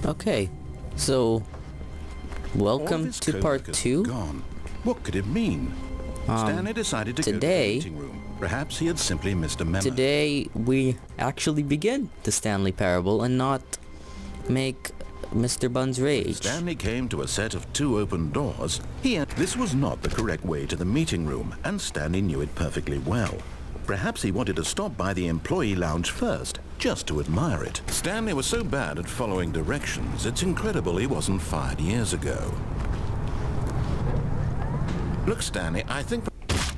Okay, so welcome to part 2. Gone. What could it mean? Stanley decided to go to the meeting room. Perhaps he had simply missed a memo. Today we actually begin the Stanley parable and not make Mr. Buns rage. Stanley came to a set of 2 open doors. This was not the correct way to the meeting room, and Stanley knew it perfectly well. Perhaps he wanted to stop by the employee lounge first, just to admire it. Stanley was so bad at following directions, it's incredible he wasn't fired years ago. Look, Stanley, I think...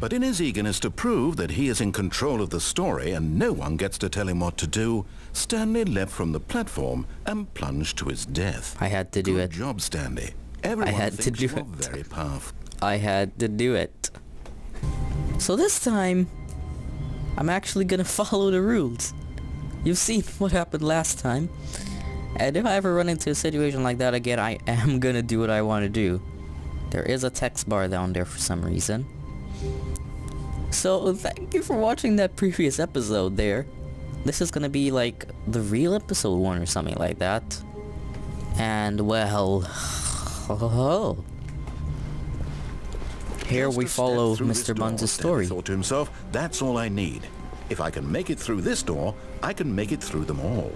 But in his eagerness to prove that he is in control of the story and no one gets to tell him what to do, Stanley leapt from the platform and plunged to his death. I had to do it. Good job, Stanley. Everyone thinks you're very powerful. I had to do it. So this time, I'm actually gonna follow the rules. You've seen what happened last time. And if I ever run into a situation like that again, I am gonna do what I want to do. There is a text bar down there for some reason. So thank you for watching that previous episode there. This is gonna be like the real episode 1 or something like that. And well... Here we follow Mr. Buns' story. He thought to himself, that's all I need. If I can make it through this door, I can make it through them all.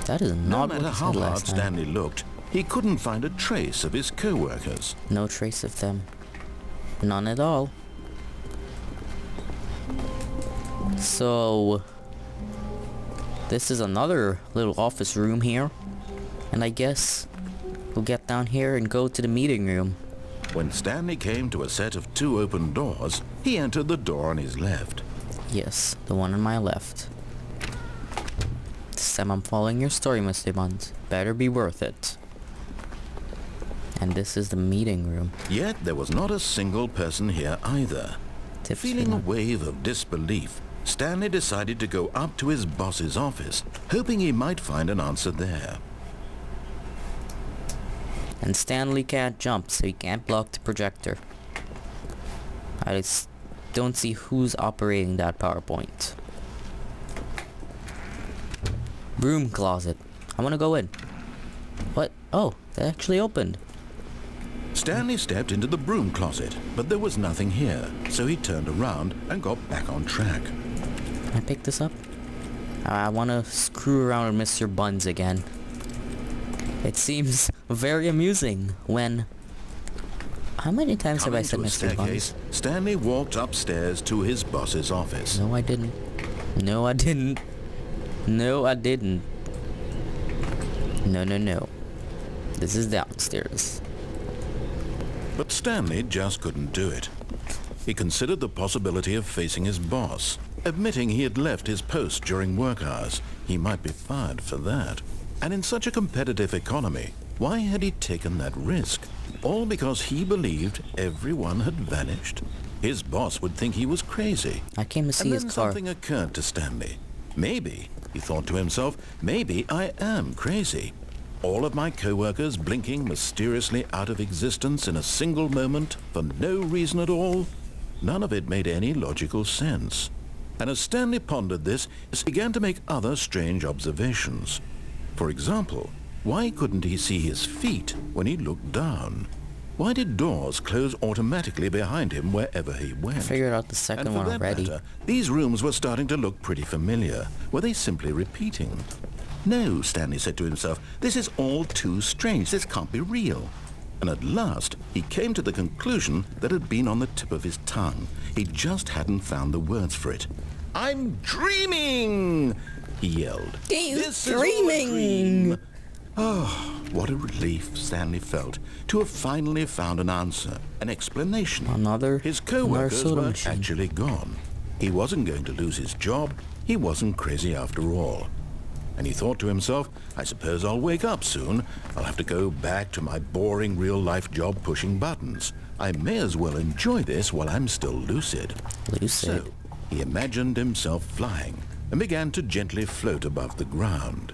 That is not what he said last time. No matter how hard Stanley looked, he couldn't find a trace of his co-workers. No trace of them. None at all. So... this is another little office room here. And I guess we'll get down here and go to the meeting room. When Stanley came to a set of 2 open doors, he entered the door on his left. Yes, the one on my left. This time I'm following your story, Mr. Buns. Better be worth it. And this is the meeting room. Yet there was not a single person here either. Feeling a wave of disbelief, Stanley decided to go up to his boss's office, hoping he might find an answer there. And Stanley can't jump, so he can't block the projector. I just don't see who's operating that PowerPoint. Broom closet. I want to go in. What? Oh, that actually opened. Stanley stepped into the broom closet, but there was nothing here, so he turned around and got back on track. Can I pick this up? I want to screw around with Mr. Buns again. It seems very amusing when... How many times have I said Mr. Buns? Stanley walked upstairs to his boss's office. No, I didn't. No, I didn't. No, I didn't. No, no, no. This is downstairs. But Stanley just couldn't do it. He considered the possibility of facing his boss, admitting he had left his post during work hours. He might be fired for that. And in such a competitive economy, why had he taken that risk? All because he believed everyone had vanished? His boss would think he was crazy. I came to see his car. And then something occurred to Stanley. Maybe, he thought to himself, maybe I am crazy. All of my co-workers blinking mysteriously out of existence in a single moment for no reason at all? None of it made any logical sense. And as Stanley pondered this, he began to make other strange observations. For example, why couldn't he see his feet when he looked down? Why did doors close automatically behind him wherever he went? I figured out the second one already. Matter, these rooms were starting to look pretty familiar. Were they simply repeating? No, Stanley said to himself, this is all too strange. This can't be real. And at last, he came to the conclusion that had been on the tip of his tongue. He just hadn't found the words for it. I'm dreaming! He yelled. He's dreaming! Oh, what a relief Stanley felt to have finally found an answer, an explanation. His co-workers weren't actually gone. He wasn't going to lose his job. He wasn't crazy after all. And he thought to himself, I suppose I'll wake up soon. I'll have to go back to my boring real-life job pushing buttons. I may as well enjoy this while I'm still lucid. So he imagined himself flying and began to gently float above the ground.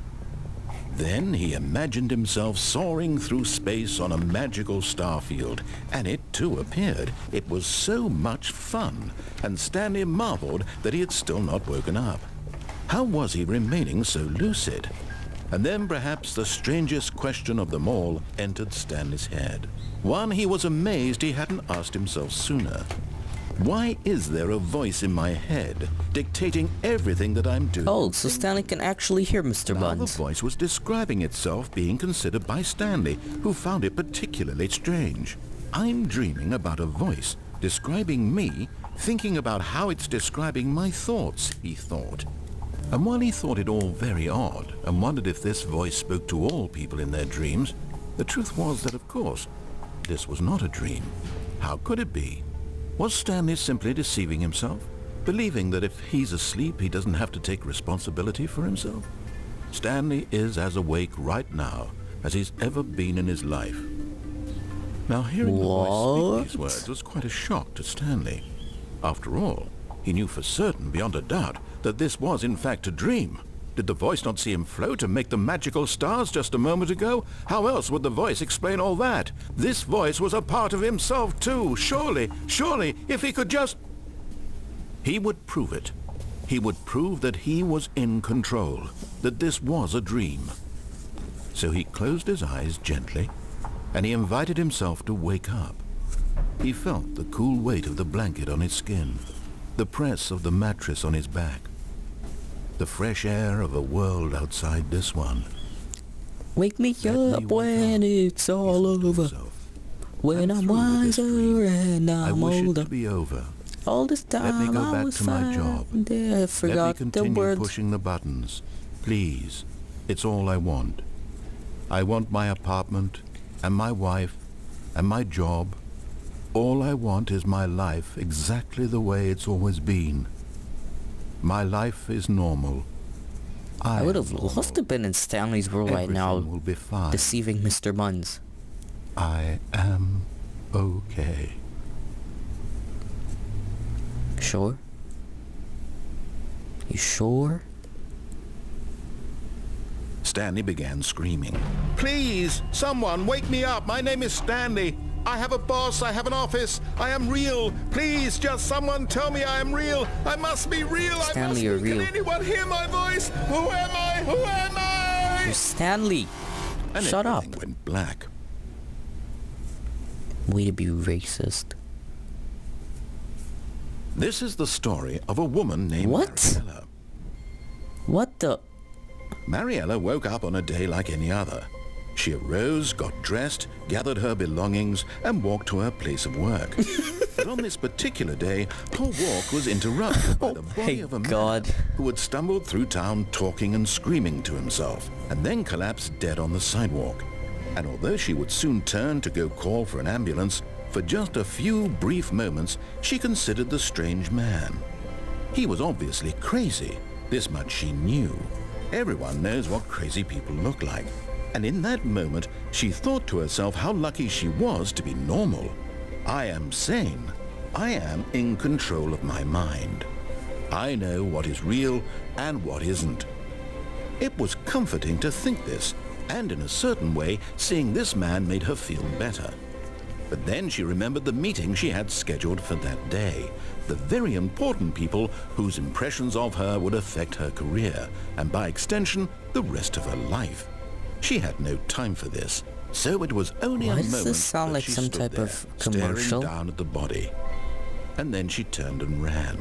Then he imagined himself soaring through space on a magical starfield, and it too appeared. It was so much fun, and Stanley marveled that he had still not woken up. How was he remaining so lucid? And then perhaps the strangest question of them all entered Stanley's head. One he was amazed he hadn't asked himself sooner. Why is there a voice in my head dictating everything that I'm doing? Oh, so Stanley can actually hear Mr. Now Buns. the voice was describing itself being considered by Stanley, who found it particularly strange. I'm dreaming about a voice describing me, thinking about how it's describing my thoughts, he thought. And while he thought it all very odd and wondered if this voice spoke to all people in their dreams, the truth was that, of course, this was not a dream. How could it be? Was Stanley simply deceiving himself, believing that if he's asleep he doesn't have to take responsibility for himself? Stanley is as awake right now as he's ever been in his life. Now hearing the voice speak these words was quite a shock to Stanley. After all, he knew for certain, beyond a doubt, that this was in fact a dream. Did the voice not see him float and make the magical stars just a moment ago? How else would the voice explain all that? This voice was a part of himself too. Surely, if he could just... He would prove it. He would prove that he was in control, that this was a dream. So he closed his eyes gently, and he invited himself to wake up. He felt the cool weight of the blanket on his skin, the press of the mattress on his back, the fresh air of a world outside this one. Wake me up when it's all over. When I'm wiser and I'm older. I wish it to be over. All this time Let me go I back was to my job. I forgot Let me the continue words. pushing the buttons. Please. It's all I want. I want my apartment and my wife and my job. All I want is my life exactly the way it's always been. My life is normal. I would have loved to have been in Stanley's world right now, Will be fine. deceiving Mr. Buns. I am okay. Sure? You sure? Stanley began screaming. Please, someone, wake me up. My name is Stanley. I have a boss. I have an office. I am real. Please, just someone tell me I am real. I must be real. Stanley, you're real. Can anyone hear my voice? Who am I? Who am I? You're Stanley. And Shut up. everything went black. Way to be racist. This is the story of a woman named What? Mariella. What the? Mariella woke up on a day like any other. She arose, got dressed, gathered her belongings, and walked to her place of work. But on this particular day, her walk was interrupted by the body of a man who had stumbled through town talking and screaming to himself, and then collapsed dead on the sidewalk. And although she would soon turn to go call for an ambulance, for just a few brief moments, she considered the strange man. He was obviously crazy. This much she knew. Everyone knows what crazy people look like. And in that moment, she thought to herself how lucky she was to be normal. I am sane. I am in control of my mind. I know what is real and what isn't. It was comforting to think this, and in a certain way, seeing this man made her feel better. But then she remembered the meeting she had scheduled for that day, the very important people whose impressions of her would affect her career, and by extension, the rest of her life. She had no time for this, so it was only a moment Why does this sound that like she some stood type there, of commercial? staring down at the body. And then she turned and ran.